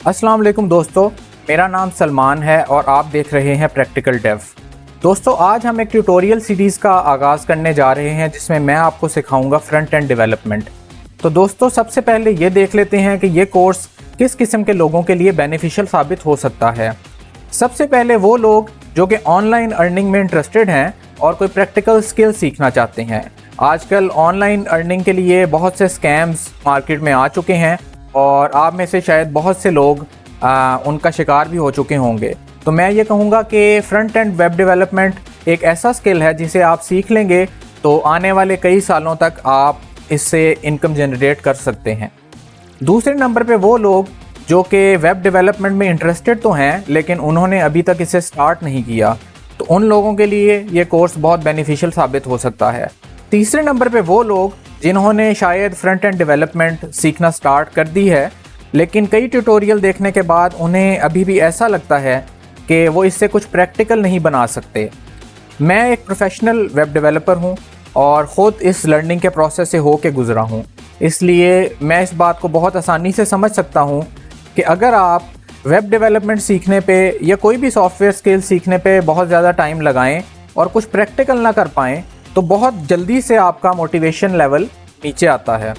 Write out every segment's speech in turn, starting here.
अस्सलाम वालेकुम दोस्तों, मेरा नाम सलमान है और आप देख रहे हैं प्रैक्टिकल डेव। दोस्तों, आज हम एक ट्यूटोरियल सीरीज़ का आगाज़ करने जा रहे हैं जिसमें मैं आपको सिखाऊंगा फ्रंट एंड डेवलपमेंट। तो दोस्तों, सबसे पहले ये देख लेते हैं कि ये कोर्स किस किस्म के लोगों के लिए बेनिफिशियल साबित हो सकता है। सबसे पहले वो लोग जो कि ऑनलाइन अर्निंग में इंटरेस्टेड हैं और कोई प्रैक्टिकल स्किल सीखना चाहते हैं। आजकल ऑनलाइन अर्निंग के लिए बहुत से स्कैम्स मार्केट में आ चुके हैं और आप में से शायद बहुत से लोग उनका शिकार भी हो चुके होंगे। तो मैं ये कहूँगा कि फ्रंट एंड वेब डेवलपमेंट एक ऐसा स्किल है जिसे आप सीख लेंगे तो आने वाले कई सालों तक आप इससे इनकम जनरेट कर सकते हैं। दूसरे नंबर पे वो लोग जो कि वेब डेवलपमेंट में इंटरेस्टेड तो हैं लेकिन उन्होंने अभी तक इसे स्टार्ट नहीं किया, तो उन लोगों के लिए ये कोर्स बहुत बेनिफिशियल साबित हो सकता है। तीसरे नंबर पे वो लोग जिन्होंने शायद फ्रंट एंड डेवलपमेंट सीखना स्टार्ट कर दी है लेकिन कई ट्यूटोरियल देखने के बाद उन्हें अभी भी ऐसा लगता है कि वो इससे कुछ प्रैक्टिकल नहीं बना सकते। मैं एक प्रोफेशनल वेब डेवलपर हूँ और ख़ुद इस लर्निंग के प्रोसेस से होके गुज़रा हूँ, इसलिए मैं इस बात को बहुत आसानी से समझ सकता हूँ कि अगर आप वेब डेवलपमेंट सीखने पे या कोई भी सॉफ्टवेयर स्किल सीखने पे बहुत ज़्यादा टाइम लगाएं और कुछ प्रैक्टिकल ना कर पाएँ तो बहुत जल्दी से आपका मोटिवेशन लेवल नीचे आता है।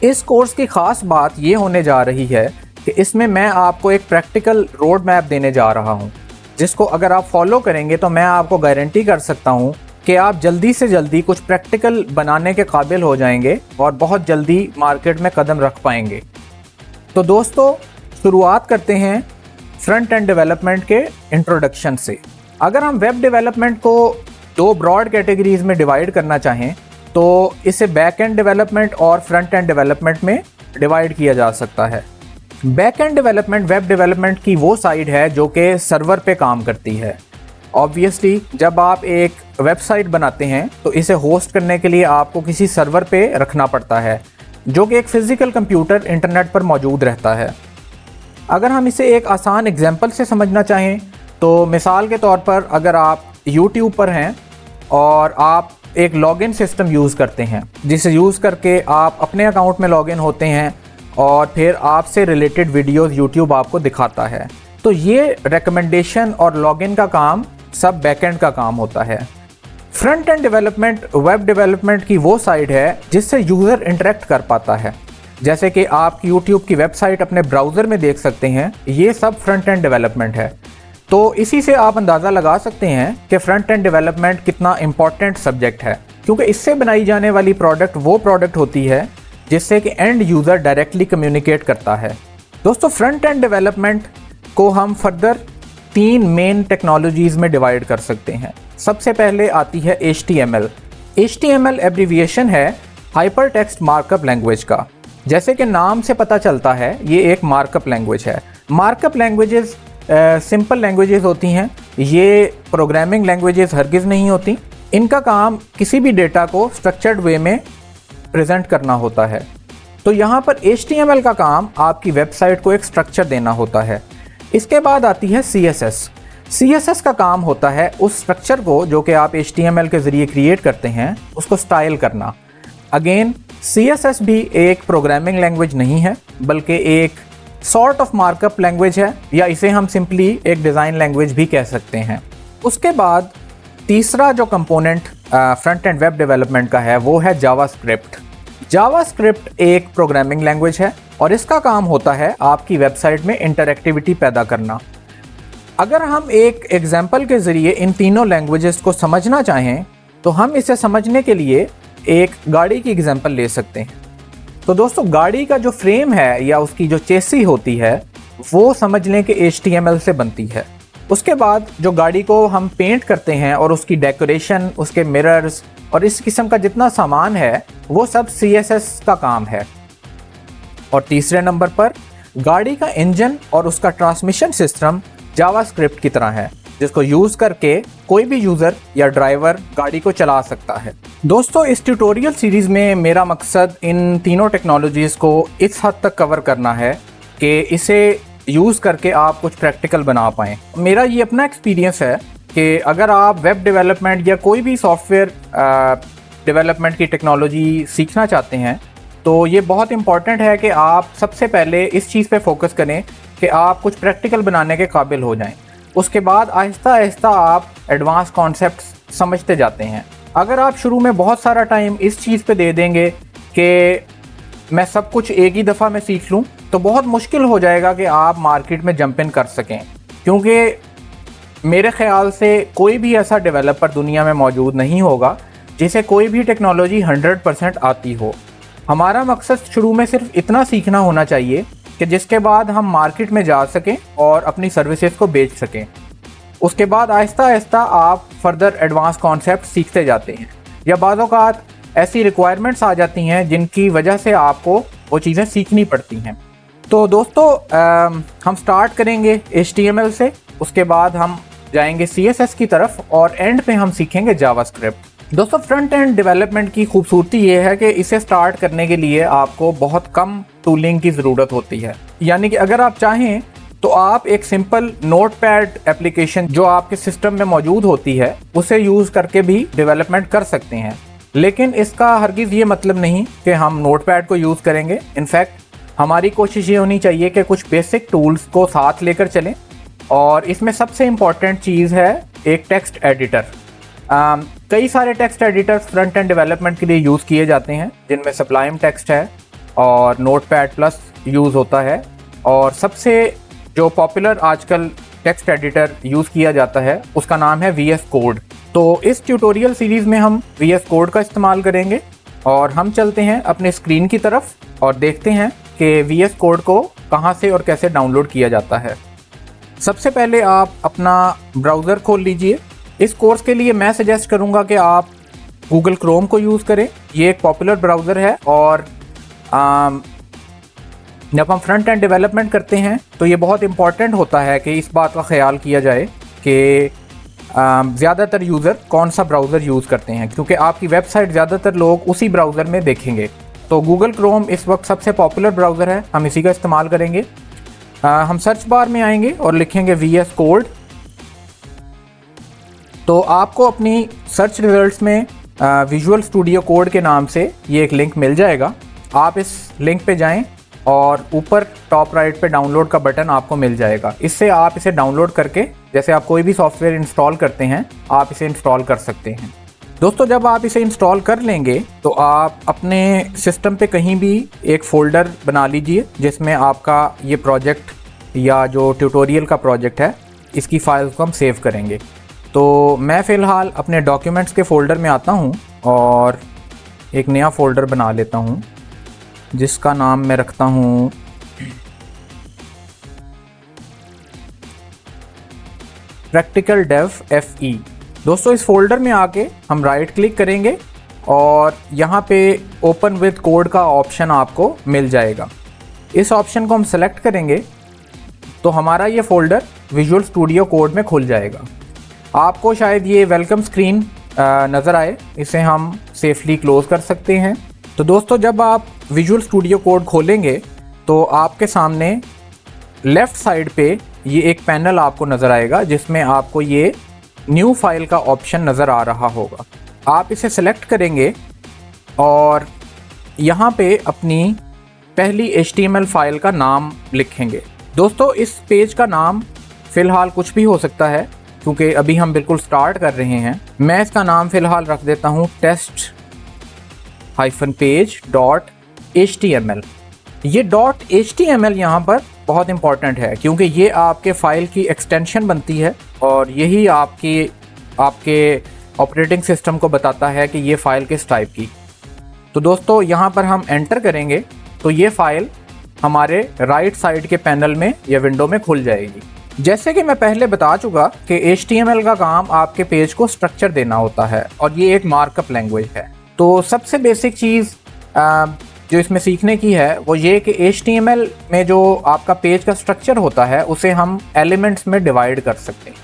इस कोर्स की ख़ास बात ये होने जा रही है कि इसमें मैं आपको एक प्रैक्टिकल रोड मैप देने जा रहा हूँ जिसको अगर आप फॉलो करेंगे तो मैं आपको गारंटी कर सकता हूँ कि आप जल्दी से जल्दी कुछ प्रैक्टिकल बनाने के काबिल हो जाएंगे और बहुत जल्दी मार्केट में कदम रख पाएंगे। तो दोस्तों, शुरुआत करते हैं फ्रंट एंड डेवलपमेंट के इंट्रोडक्शन से। अगर हम वेब डेवलपमेंट को दो ब्रॉड कैटेगरीज में डिवाइड करना चाहें तो इसे बैक एंड डेवलपमेंट और फ्रंट एंड डेवलपमेंट में डिवाइड किया जा सकता है। Back and development web development की वो साइड है जो कि सर्वर पे काम करती है। ऑब्वियसली जब आप एक वेबसाइट बनाते हैं तो इसे होस्ट करने के लिए आपको किसी सर्वर पे रखना पड़ता है जो कि एक फ़िज़िकल कंप्यूटर इंटरनेट पर मौजूद रहता है। अगर हम इसे एक आसान एग्जांपल से समझना चाहें तो मिसाल के तौर पर अगर आप यूट्यूब पर हैं और आप एक लॉगिन सिस्टम यूज़ करते हैं जिसे यूज़ करके आप अपने अकाउंट में लॉगिन होते हैं और फिर आपसे रिलेटेड वीडियोस यूट्यूब आपको दिखाता है, तो ये रिकमेंडेशन और लॉगिन का काम सब बैकएंड का काम होता है। Front end development web development की वो साइड है जिससे यूज़र इंटरेक्ट कर पाता है, जैसे कि आप यूट्यूब की वेबसाइट अपने ब्राउज़र में देख सकते हैं। ये सब फ्रंट एंड डेवलपमेंट है। तो इसी से आप अंदाज़ा लगा सकते हैं कि फ्रंट एंड डेवलपमेंट कितना इम्पॉर्टेंट सब्जेक्ट है, क्योंकि इससे बनाई जाने वाली प्रोडक्ट वो प्रोडक्ट होती है जिससे कि एंड यूज़र डायरेक्टली कम्युनिकेट करता है। दोस्तों, फ्रंट एंड डेवलपमेंट को हम फर्दर 3 मेन टेक्नोलॉजीज़ में डिवाइड कर सकते हैं। सबसे पहले आती है HTML। HTML एब्रीविएशन है हाइपर टेक्स्ट मार्कअप लैंग्वेज का। जैसे कि नाम से पता चलता है ये एक मार्कअप लैंग्वेज है। मार्कअप लैंग्वेजेस सिंपल लैंग्वेजेस होती हैं, ये प्रोग्रामिंग लैंग्वेजेस हरगिज़ नहीं होती। इनका काम किसी भी डेटा को स्ट्रक्चर्ड वे में प्रेजेंट करना होता है। तो यहाँ पर HTML का काम आपकी वेबसाइट को एक स्ट्रक्चर देना होता है। इसके बाद आती है CSS। CSS का काम होता है उस स्ट्रक्चर को जो कि आप HTML के ज़रिए क्रिएट करते हैं उसको स्टाइल करना। अगेन CSS भी एक प्रोग्रामिंग लैंग्वेज नहीं है बल्कि एक सॉर्ट ऑफ मार्कअप लैंग्वेज है, या इसे हम सिंपली एक डिज़ाइन लैंग्वेज भी कह सकते हैं। उसके बाद तीसरा जो component front end web development का है वो है जावास्क्रिप्ट। जावास्क्रिप्ट एक प्रोग्रामिंग लैंग्वेज है और इसका काम होता है आपकी वेबसाइट में इंटरैक्टिविटी पैदा करना। अगर हम एक एग्जाम्पल के ज़रिए इन तीनों लैंग्वेजेस को समझना चाहें तो हम इसे समझने के लिए एक गाड़ी की एग्जाम्पल ले सकते हैं। तो दोस्तों, गाड़ी का जो फ्रेम है या उसकी जो चेसी होती है वो समझ लें कि HTML से बनती है। उसके बाद जो गाड़ी को हम पेंट करते हैं और उसकी डेकोरेशन, उसके मिरर्स और इस किस्म का जितना सामान है वो सब CSS का काम है। और तीसरे नंबर पर गाड़ी का इंजन और उसका ट्रांसमिशन सिस्टम जावास्क्रिप्ट की तरह है जिसको यूज़ करके कोई भी यूज़र या ड्राइवर गाड़ी को चला सकता है। दोस्तों, इस ट्यूटोरियल सीरीज़ में मेरा मकसद इन तीनों टेक्नोलॉजीज़ को इस हद तक कवर करना है कि इसे यूज़ करके आप कुछ प्रैक्टिकल बना पाएँ। मेरा ये अपना एक्सपीरियंस है कि अगर आप वेब डेवलपमेंट या कोई भी सॉफ्टवेयर डेवलपमेंट की टेक्नोलॉजी सीखना चाहते हैं तो ये बहुत इम्पॉर्टेंट है कि आप सबसे पहले इस चीज़ पे फोकस करें कि आप कुछ प्रैक्टिकल बनाने के काबिल हो जाएं। उसके बाद आहिस्ता आहिस्ता आप एडवांस कॉन्सेप्ट्स समझते जाते हैं। अगर आप शुरू में बहुत सारा टाइम इस चीज़ पे दे देंगे कि मैं सब कुछ एक ही दफ़ा में सीख लूँ, तो बहुत मुश्किल हो जाएगा कि आप मार्केट में जंप इन कर सकें। क्योंकि मेरे ख़्याल से कोई भी ऐसा डेवलपर दुनिया में मौजूद नहीं होगा जिसे कोई भी टेक्नोलॉजी 100% आती हो। हमारा मकसद शुरू में सिर्फ इतना सीखना होना चाहिए कि जिसके बाद हम मार्केट में जा सकें और अपनी सर्विसेज को बेच सकें। उसके बाद आहिस्ता आहिस्ता आप फर्दर एडवांस कॉन्सेप्ट सीखते जाते हैं, या बाज़ औक़ात ऐसी रिक्वायरमेंट्स आ जाती हैं जिनकी वजह से आपको वो चीज़ें सीखनी पड़ती हैं। तो दोस्तों हम स्टार्ट करेंगे HTML से, उसके बाद हम जाएंगे CSS की तरफ और एंड पे हम सीखेंगे जावास्क्रिप्ट। दोस्तों फ्रंट एंड डेवलपमेंट की खूबसूरती ये है कि इसे स्टार्ट करने के लिए आपको बहुत कम टूलिंग की ज़रूरत होती है। यानी कि अगर आप चाहें तो आप एक सिंपल नोटपैड एप्लीकेशन जो आपके सिस्टम में मौजूद होती है उसे यूज़ करके भी डेवलपमेंट कर सकते हैं। लेकिन इसका हरगिज़ ये मतलब नहीं कि हम नोटपैड को यूज़ करेंगे। इनफैक्ट हमारी कोशिश ये होनी चाहिए कि कुछ बेसिक टूल्स को साथ लेकर चलें, और इसमें सबसे इम्पॉर्टेंट चीज़ है एक टेक्स्ट एडिटर। कई सारे text editors front end development के लिए यूज़ किए जाते हैं, जिनमें सब्लाइम टेक्स्ट है और नोटपैड प्लस यूज़ होता है, और सबसे जो पॉपुलर आजकल टेक्स्ट एडिटर यूज़ किया जाता है उसका नाम है VS कोड। तो इस ट्यूटोरियल सीरीज़ में हम VS कोड का इस्तेमाल करेंगे, और हम चलते हैं अपने स्क्रीन की तरफ और देखते हैं कि VS कोड को कहां से और कैसे डाउनलोड किया जाता है। सबसे पहले आप अपना ब्राउज़र खोल लीजिए। इस कोर्स के लिए मैं सजेस्ट करूंगा कि आप गूगल क्रोम को यूज़ करें। ये एक पॉपुलर ब्राउज़र है, और जब हम फ्रंट एंड डेवलपमेंट करते हैं तो ये बहुत इंपॉर्टेंट होता है कि इस बात का ख्याल किया जाए कि ज़्यादातर यूज़र कौन सा ब्राउज़र यूज़ करते हैं, क्योंकि आपकी वेबसाइट ज़्यादातर लोग उसी ब्राउज़र में देखेंगे। तो गूगल क्रोम इस वक्त सबसे पॉपुलर ब्राउज़र है, हम इसी का इस्तेमाल करेंगे। हम सर्च बार में आएंगे और लिखेंगे VS कोड। तो आपको अपनी सर्च रिजल्ट्स में विजुअल स्टूडियो कोड के नाम से ये एक लिंक मिल जाएगा। आप इस लिंक पे जाएं और ऊपर टॉप राइट पे डाउनलोड का बटन आपको मिल जाएगा। इससे आप इसे डाउनलोड करके, जैसे आप कोई भी सॉफ्टवेयर इंस्टॉल करते हैं, आप इसे इंस्टॉल कर सकते हैं। दोस्तों जब आप इसे इंस्टॉल कर लेंगे तो आप अपने सिस्टम पे कहीं भी एक फ़ोल्डर बना लीजिए जिसमें आपका ये प्रोजेक्ट या जो ट्यूटोरियल का प्रोजेक्ट है इसकी फ़ाइल्स को हम सेव करेंगे। तो मैं फ़िलहाल अपने डॉक्यूमेंट्स के फ़ोल्डर में आता हूँ और एक नया फ़ोल्डर बना लेता हूँ जिसका नाम मैं रखता हूँ प्रैक्टिकल डेव FE। दोस्तों इस फोल्डर में आके हम राइट क्लिक करेंगे और यहाँ पे ओपन विद कोड का ऑप्शन आपको मिल जाएगा। इस ऑप्शन को हम सेलेक्ट करेंगे तो हमारा ये फोल्डर विजुअल स्टूडियो कोड में खुल जाएगा। आपको शायद ये वेलकम स्क्रीन नज़र आए, इसे हम सेफली क्लोज कर सकते हैं। तो दोस्तों जब आप विजुअल स्टूडियो कोड खोलेंगे तो आपके सामने लेफ़्ट साइड पे ये एक पैनल आपको नज़र आएगा जिसमें आपको ये न्यू फाइल का ऑप्शन नज़र आ रहा होगा। आप इसे सेलेक्ट करेंगे और यहाँ पे अपनी पहली HTML फाइल का नाम लिखेंगे। दोस्तों इस पेज का नाम फ़िलहाल कुछ भी हो सकता है क्योंकि अभी हम बिल्कुल स्टार्ट कर रहे हैं। मैं इसका नाम फ़िलहाल रख देता हूँ test-page.html। ये .html यहाँ पर बहुत इंपॉर्टेंट है क्योंकि ये आपके फ़ाइल की एक्सटेंशन बनती है और यही आपके ऑपरेटिंग सिस्टम को बताता है कि ये फ़ाइल किस टाइप की। तो दोस्तों यहाँ पर हम एंटर करेंगे तो ये फ़ाइल हमारे राइट साइड के पैनल में या विंडो में खुल जाएगी। जैसे कि मैं पहले बता चुका कि HTML का काम आपके पेज को स्ट्रक्चर देना होता है और ये एक मार्कअप लैंग्वेज है। तो सबसे बेसिक चीज़ जो इसमें सीखने की है वो ये कि HTML में जो आपका पेज का स्ट्रक्चर होता है उसे हम एलिमेंट्स में डिवाइड कर सकते हैं।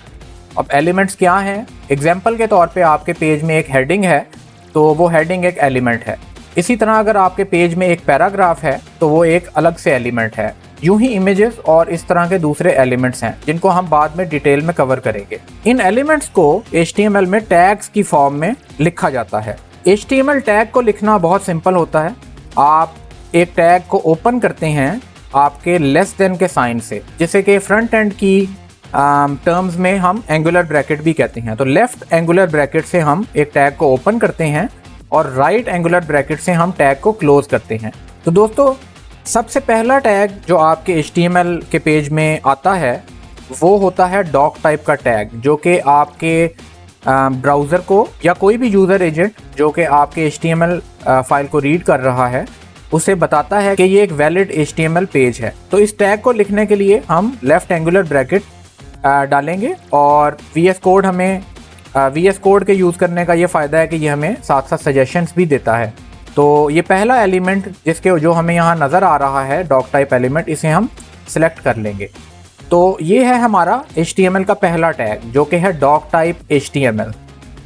अब एलिमेंट्स क्या हैं? एग्जाम्पल के तौर पे आपके पेज में एक हेडिंग है तो वो हेडिंग एक एलिमेंट है। इसी तरह अगर आपके पेज में एक पैराग्राफ है तो वो एक अलग से एलिमेंट है। यूं ही इमेजेस और इस तरह के दूसरे एलिमेंट्स हैं जिनको हम बाद में डिटेल में कवर करेंगे। इन एलिमेंट्स को HTML में टैग्स की फॉर्म में लिखा जाता है। HTML टैग को लिखना बहुत सिंपल होता है। आप एक टैग को ओपन करते हैं आपके लेस देन के साइन से, जैसे कि फ्रंट एंड की टर्म्स में हम एंगुलर ब्रैकेट भी कहते हैं। तो लेफ्ट एंगुलर ब्रैकेट से हम एक टैग को ओपन करते हैं और राइट एंगुलर ब्रैकेट से हम टैग को क्लोज करते हैं। तो दोस्तों सबसे पहला टैग जो आपके HTML के पेज में आता है वो होता है डॉक टाइप का टैग, जो कि आपके ब्राउज़र को या कोई भी यूज़र एजेंट जो कि आपके HTML फाइल को रीड कर रहा है उसे बताता है कि ये एक वैलिड HTML पेज है। तो इस टैग को लिखने के लिए हम लेफ्ट एंगुलर ब्रैकेट डालेंगे और VS कोड हमें VS कोड के यूज़ करने का ये फ़ायदा है कि ये हमें साथ साथ सजेशंस भी देता है। तो ये पहला एलिमेंट जिसके जो हमें यहाँ नज़र आ रहा है डॉक टाइप एलिमेंट, इसे हम सिलेक्ट कर लेंगे। तो ये है हमारा HTML का पहला टैग जो कि है डॉक टाइप HTML।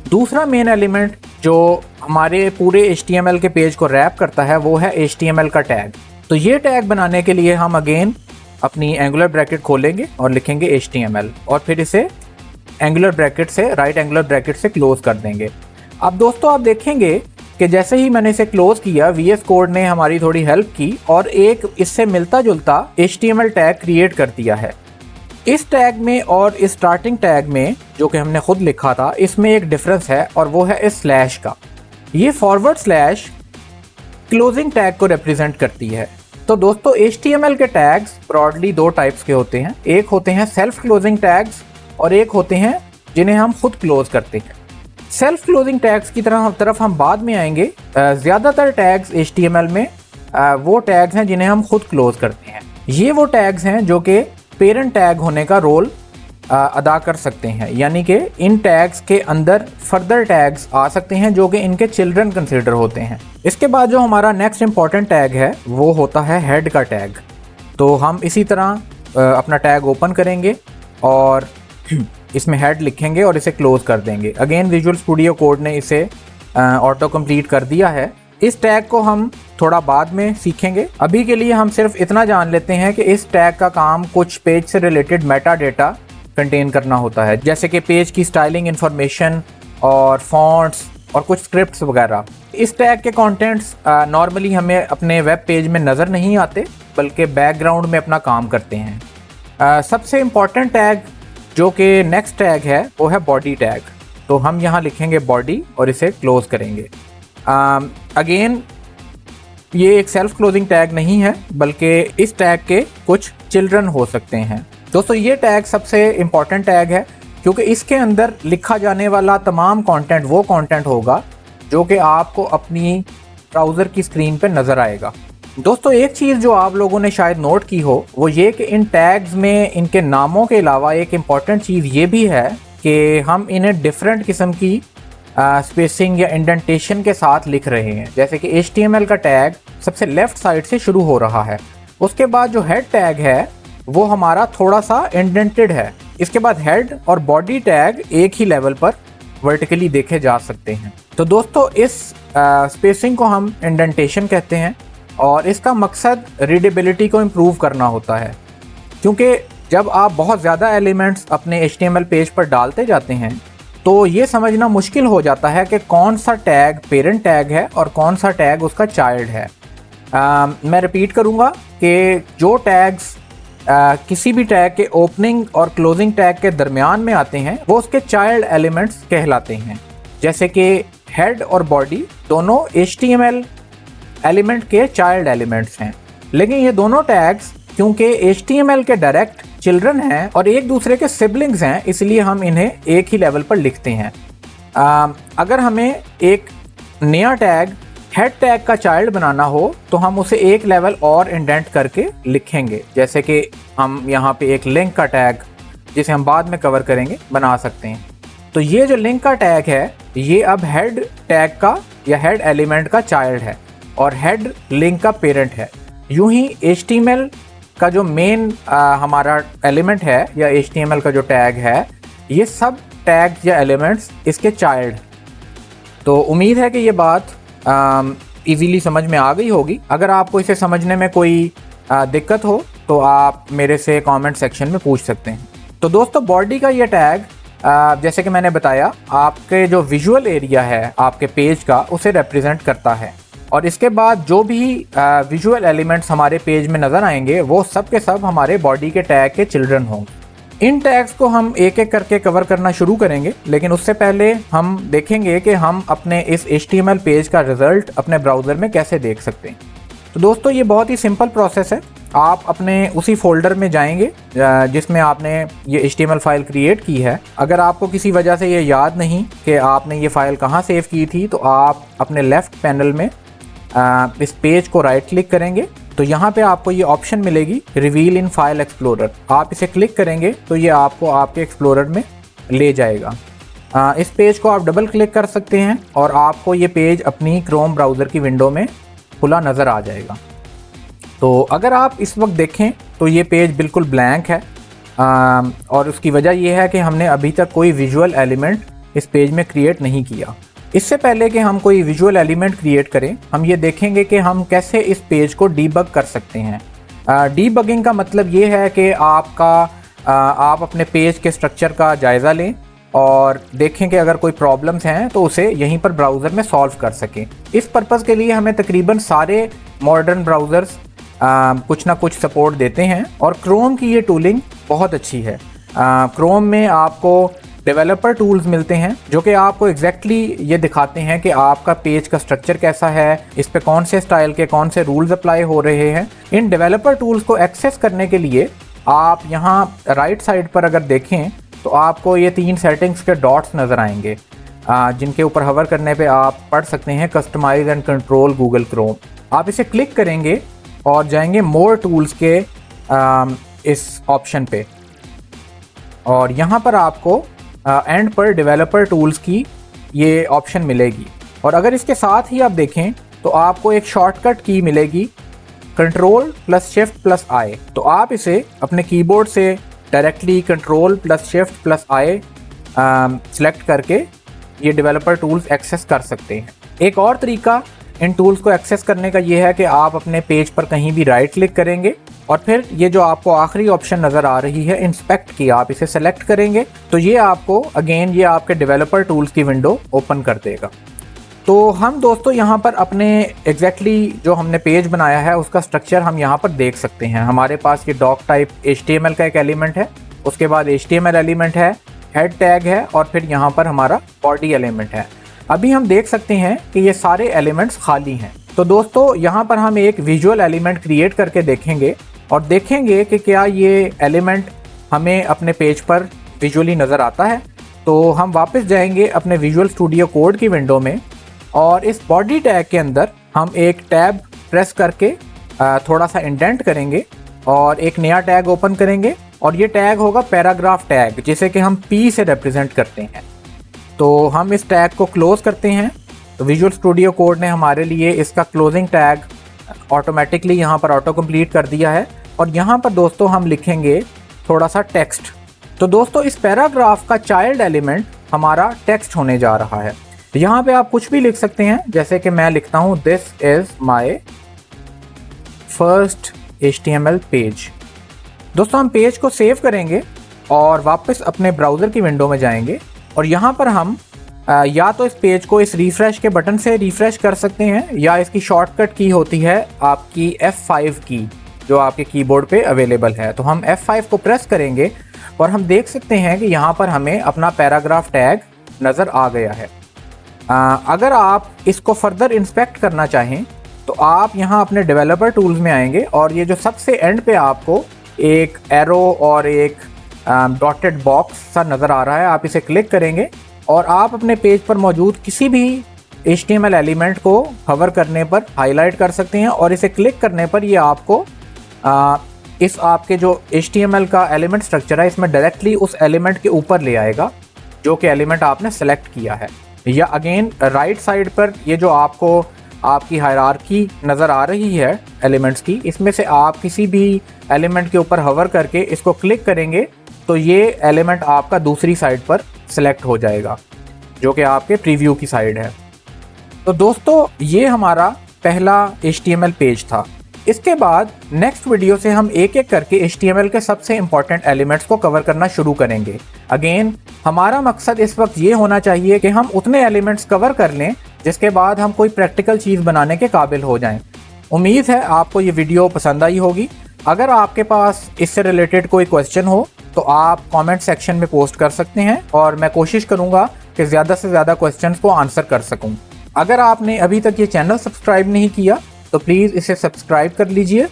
दूसरा मेन एलिमेंट जो हमारे पूरे HTML के पेज को रैप करता है वो है HTML का टैग। तो ये टैग बनाने के लिए हम अगेन अपनी एंगुलर ब्रैकेट खोलेंगे और लिखेंगे HTML और फिर इसे एंगुलर ब्रैकेट से राइट एंगुलर ब्रैकेट से क्लोज कर देंगे। अब दोस्तों आप देखेंगे कि जैसे ही मैंने इसे क्लोज किया VS कोड ने हमारी थोड़ी हेल्प की और एक इससे मिलता जुलता HTML टैग क्रिएट कर दिया है। इस टैग में और इस स्टार्टिंग टैग में जो कि हमने खुद लिखा था इसमें एक डिफरेंस है और वो है इस स्लैश का। ये फॉरवर्ड स्लैश क्लोजिंग टैग को रिप्रेजेंट करती है। तो दोस्तों HTML के टैग्स ब्रॉडली दो टाइप्स के होते हैं, एक होते हैं सेल्फ क्लोजिंग टैग्स और एक होते हैं जिन्हें हम खुद क्लोज करते हैं। सेल्फ क्लोजिंग टैग्स की तरफ हम बाद में आएंगे। ज़्यादातर टैग्स HTML में वो टैग्स हैं जिन्हें हम खुद क्लोज करते हैं। ये वो टैग्स हैं जो कि पेरेंट टैग होने का रोल अदा कर सकते हैं, यानी कि इन टैग्स के अंदर फर्दर टैग्स आ सकते हैं जो कि इनके चिल्ड्रन कंसीडर होते हैं। इसके बाद जो हमारा नेक्स्ट इंपॉर्टेंट टैग है वो होता है हेड का टैग। तो हम इसी तरह अपना टैग ओपन करेंगे और इसमें हेड लिखेंगे और इसे क्लोज कर देंगे। अगेन विजुअल स्टूडियो कोड ने इसे ऑटो कंप्लीट कर दिया है। इस टैग को हम थोड़ा बाद में सीखेंगे। अभी के लिए हम सिर्फ इतना जान लेते हैं कि इस टैग का काम कुछ पेज से रिलेटेड मेटा डेटा कंटेन करना होता है, जैसे कि पेज की स्टाइलिंग इंफॉर्मेशन और फॉन्ट्स और कुछ स्क्रिप्ट्स वगैरह। इस टैग के कंटेंट्स नॉर्मली हमें अपने वेब पेज में नज़र नहीं आते बल्कि बैकग्राउंड में अपना काम करते हैं। सबसे इम्पॉर्टेंट टैग जो कि नेक्स्ट टैग है वो है बॉडी टैग। तो हम यहाँ लिखेंगे बॉडी और इसे क्लोज करेंगे। अगेन ये एक सेल्फ क्लोजिंग टैग नहीं है बल्कि इस टैग के कुछ चिल्ड्रन हो सकते हैं। दोस्तों ये टैग सबसे इम्पॉर्टेंट टैग है क्योंकि इसके अंदर लिखा जाने वाला तमाम कंटेंट वो कंटेंट होगा जो कि आपको अपनी ब्राउज़र की स्क्रीन पे नज़र आएगा। दोस्तों एक चीज़ जो आप लोगों ने शायद नोट की हो वो ये कि इन टैग्स में इनके नामों के अलावा एक इम्पॉर्टेंट चीज़ ये भी है कि हम इन्हें डिफरेंट किस्म की स्पेसिंग या इंडेंटेशन के साथ लिख रहे हैं। जैसे कि HTML का टैग सबसे लेफ़्ट साइड से शुरू हो रहा है, उसके बाद जो हेड टैग है वो हमारा थोड़ा सा इंडेंटेड है, इसके बाद हेड और बॉडी टैग एक ही लेवल पर वर्टिकली देखे जा सकते हैं। तो दोस्तों इस स्पेसिंग को हम इंडेंटेशन कहते हैं और इसका मकसद रीडेबिलिटी को इम्प्रूव करना होता है, क्योंकि जब आप बहुत ज़्यादा एलिमेंट्स अपने HTML पेज पर डालते जाते हैं तो ये समझना मुश्किल हो जाता है कि कौन सा टैग पेरेंट टैग है और कौन सा टैग उसका चाइल्ड है। मैं रिपीट करूँगा कि जो टैग्स किसी भी टैग के ओपनिंग और क्लोजिंग टैग के दरमियान में आते हैं वो उसके चाइल्ड एलिमेंट्स कहलाते हैं। जैसे कि हेड और बॉडी दोनों HTML एलिमेंट के चाइल्ड एलिमेंट्स हैं, लेकिन ये दोनों टैग्स क्योंकि HTML के डायरेक्ट चिल्ड्रन हैं और एक दूसरे के सिबलिंग्स हैं, इसलिए हम इन्हें एक ही लेवल पर लिखते हैं। अगर हमें एक नया टैग हेड टैग का चाइल्ड बनाना हो तो हम उसे एक लेवल और इंडेंट करके लिखेंगे, जैसे कि हम यहाँ पे एक लिंक का टैग जिसे हम बाद में कवर करेंगे बना सकते हैं। तो ये जो लिंक का टैग है ये अब हेड टैग का या हेड एलिमेंट का चाइल्ड है और हेड लिंक का पेरेंट है। यूं ही HTML का जो मेन हमारा एलिमेंट है या HTML का जो टैग है ये सब टैग या एलिमेंट्स इसके चाइल्ड। तो उम्मीद है कि ये बात इजीली समझ में आ गई होगी। अगर आपको इसे समझने में कोई दिक्कत हो तो आप मेरे से कमेंट सेक्शन में पूछ सकते हैं। तो दोस्तों बॉडी का ये टैग जैसे कि मैंने बताया आपके जो विजुअल एरिया है आपके पेज का उसे रिप्रेजेंट करता है। और इसके बाद जो भी विजुअल एलिमेंट्स हमारे पेज में नज़र आएंगे वो सब के सब हमारे बॉडी के टैग के चिल्ड्रन होंगे। इन टैग्स को हम एक एक करके कवर करना शुरू करेंगे, लेकिन उससे पहले हम देखेंगे कि हम अपने इस HTML पेज का रिज़ल्ट अपने ब्राउज़र में कैसे देख सकते हैं। तो दोस्तों ये बहुत ही सिंपल प्रोसेस है। आप अपने उसी फोल्डर में जाएंगे जिसमें आपने ये HTML फाइल क्रिएट की है। अगर आपको किसी वजह से ये याद नहीं कि आपने ये फ़ाइल कहाँ सेव की थी, तो आप अपने लेफ़्ट पैनल में इस पेज को राइट क्लिक करेंगे तो यहाँ पे आपको ये ऑप्शन मिलेगी रिवील इन फाइल एक्सप्लोरर। आप इसे क्लिक करेंगे तो ये आपको आपके एक्सप्लोरर में ले जाएगा। इस पेज को आप डबल क्लिक कर सकते हैं और आपको ये पेज अपनी क्रोम ब्राउज़र की विंडो में खुला नज़र आ जाएगा। तो अगर आप इस वक्त देखें तो ये पेज बिल्कुल ब्लैंक है और उसकी वजह यह है कि हमने अभी तक कोई विजुअल एलिमेंट इस पेज में क्रिएट नहीं किया। इससे पहले कि हम कोई विजुअल एलिमेंट क्रिएट करें, हम ये देखेंगे कि हम कैसे इस पेज को डीबग कर सकते हैं। डीबगिंग का मतलब ये है कि आप अपने पेज के स्ट्रक्चर का जायज़ा लें और देखें कि अगर कोई प्रॉब्लम्स हैं तो उसे यहीं पर ब्राउज़र में सॉल्व कर सकें। इस पर्पज़ के लिए हमें तकरीबन सारे मॉडर्न ब्राउज़र्स कुछ ना कुछ सपोर्ट देते हैं और क्रोम की ये टूलिंग बहुत अच्छी है। क्रोम में आपको डेवलपर टूल्स मिलते हैं जो कि आपको एग्जैक्टली ये दिखाते हैं कि आपका पेज का स्ट्रक्चर कैसा है, इस पे कौन से स्टाइल के कौन से रूल्स अप्लाई हो रहे हैं। इन डेवलपर टूल्स को एक्सेस करने के लिए आप यहाँ राइट साइड पर अगर देखें तो आपको ये 3 सेटिंग्स के डॉट्स नज़र आएंगे जिनके ऊपर हवर करने पे आप पढ़ सकते हैं customise and control Google Chrome. आप इसे क्लिक करेंगे और जाएंगे मोर टूल्स के इस ऑप्शन पे और यहाँ पर आपको एंड पर डेवलपर टूल्स की ये ऑप्शन मिलेगी। और अगर इसके साथ ही आप देखें तो आपको एक शॉर्टकट की मिलेगी Ctrl+Shift+I। तो आप इसे अपने कीबोर्ड से डायरेक्टली Ctrl+Shift+I सेलेक्ट करके ये डेवलपर टूल्स एक्सेस कर सकते हैं। एक और तरीका इन टूल्स को एक्सेस करने का ये है कि आप अपने पेज पर कहीं भी राइट क्लिक करेंगे और फिर ये जो आपको आखिरी ऑप्शन नज़र आ रही है इंस्पेक्ट की, आप इसे सेलेक्ट करेंगे तो ये आपको अगेन ये आपके डेवलपर टूल्स की विंडो ओपन कर देगा। तो हम दोस्तों यहाँ पर अपने एग्जैक्टली जो हमने पेज बनाया है उसका स्ट्रक्चर हम यहाँ पर देख सकते हैं। हमारे पास ये डॉक टाइप HTML का एक एलिमेंट है, उसके बाद HTML एलिमेंट है, हेड टैग है और फिर यहाँ पर हमारा बॉडी एलिमेंट है। अभी हम देख सकते हैं कि ये सारे एलिमेंट्स खाली हैं। तो दोस्तों यहाँ पर हम एक विजुअल एलिमेंट क्रिएट करके देखेंगे और देखेंगे कि क्या ये एलिमेंट हमें अपने पेज पर विजुअली नज़र आता है। तो हम वापस जाएंगे अपने विजुअल स्टूडियो कोड की विंडो में और इस बॉडी टैग के अंदर हम एक टैब प्रेस करके थोड़ा सा इंडेंट करेंगे और एक नया टैग ओपन करेंगे और ये टैग होगा पैराग्राफ टैग, जिसे कि हम P से रिप्रेजेंट करते हैं। तो हम इस टैग को क्लोज करते हैं। तो विजुअल स्टूडियो कोड ने हमारे लिए इसका क्लोजिंग टैग ऑटोमेटिकली यहाँ पर ऑटो कंप्लीट कर दिया है और यहाँ पर दोस्तों हम लिखेंगे थोड़ा सा टेक्स्ट। तो दोस्तों इस पैराग्राफ का चाइल्ड एलिमेंट हमारा टेक्स्ट होने जा रहा है। तो यहाँ पे आप कुछ भी लिख सकते हैं, जैसे कि मैं लिखता हूँ this is my first HTML page. दोस्तों हम पेज को सेव करेंगे और वापस अपने ब्राउज़र की विंडो में जाएंगे और यहाँ पर हम या तो इस पेज को इस रिफ़्रेश के बटन से रिफ़्रेश कर सकते हैं या इसकी शॉर्टकट की होती है आपकी F5 की, जो आपके कीबोर्ड पे अवेलेबल है। तो हम F5 को प्रेस करेंगे और हम देख सकते हैं कि यहाँ पर हमें अपना पैराग्राफ टैग नज़र आ गया है। अगर आप इसको फर्दर इंस्पेक्ट करना चाहें तो आप यहाँ अपने डेवलपर टूल्स में आएंगे और ये जो सबसे एंड पे आपको एक एरो और एक डॉटेड बॉक्स सा नज़र आ रहा है, आप इसे क्लिक करेंगे और आप अपने पेज पर मौजूद किसी भी HTML एलिमेंट को हवर करने पर हाईलाइट कर सकते हैं और इसे क्लिक करने पर ये आपको इस आपके जो HTML का एलिमेंट स्ट्रक्चर है इसमें डायरेक्टली उस एलिमेंट के ऊपर ले आएगा जो कि एलिमेंट आपने सेलेक्ट किया है। या अगेन राइट साइड पर ये जो आपको आपकी हायरार्की नज़र आ रही है एलिमेंट्स की, इसमें से आप किसी भी एलिमेंट के ऊपर हवर करके इसको क्लिक करेंगे तो ये एलिमेंट आपका दूसरी साइड पर सिलेक्ट हो जाएगा जो कि आपके प्रीव्यू की साइड है। तो दोस्तों ये हमारा पहला HTML पेज था। इसके बाद नेक्स्ट वीडियो से हम एक एक करके HTML के सबसे इंपॉर्टेंट एलिमेंट्स को कवर करना शुरू करेंगे। अगेन हमारा मकसद इस वक्त ये होना चाहिए कि हम उतने एलिमेंट्स कवर कर लें जिसके बाद हम कोई प्रैक्टिकल चीज़ बनाने के काबिल हो जाएं। उम्मीद है आपको ये वीडियो पसंद आई होगी। अगर आपके पास इससे रिलेटेड कोई क्वेश्चन हो तो आप कमेंट सेक्शन में पोस्ट कर सकते हैं और मैं कोशिश करूँगा कि ज़्यादा से ज़्यादा क्वेश्चंस को आंसर कर सकूँ। अगर आपने अभी तक ये चैनल सब्सक्राइब नहीं किया तो प्लीज़ इसे सब्सक्राइब कर लीजिए,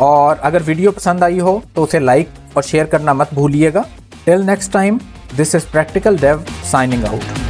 और अगर वीडियो पसंद आई हो तो उसे लाइक और शेयर करना मत भूलिएगा। Till next time, this is practical Dev signing out.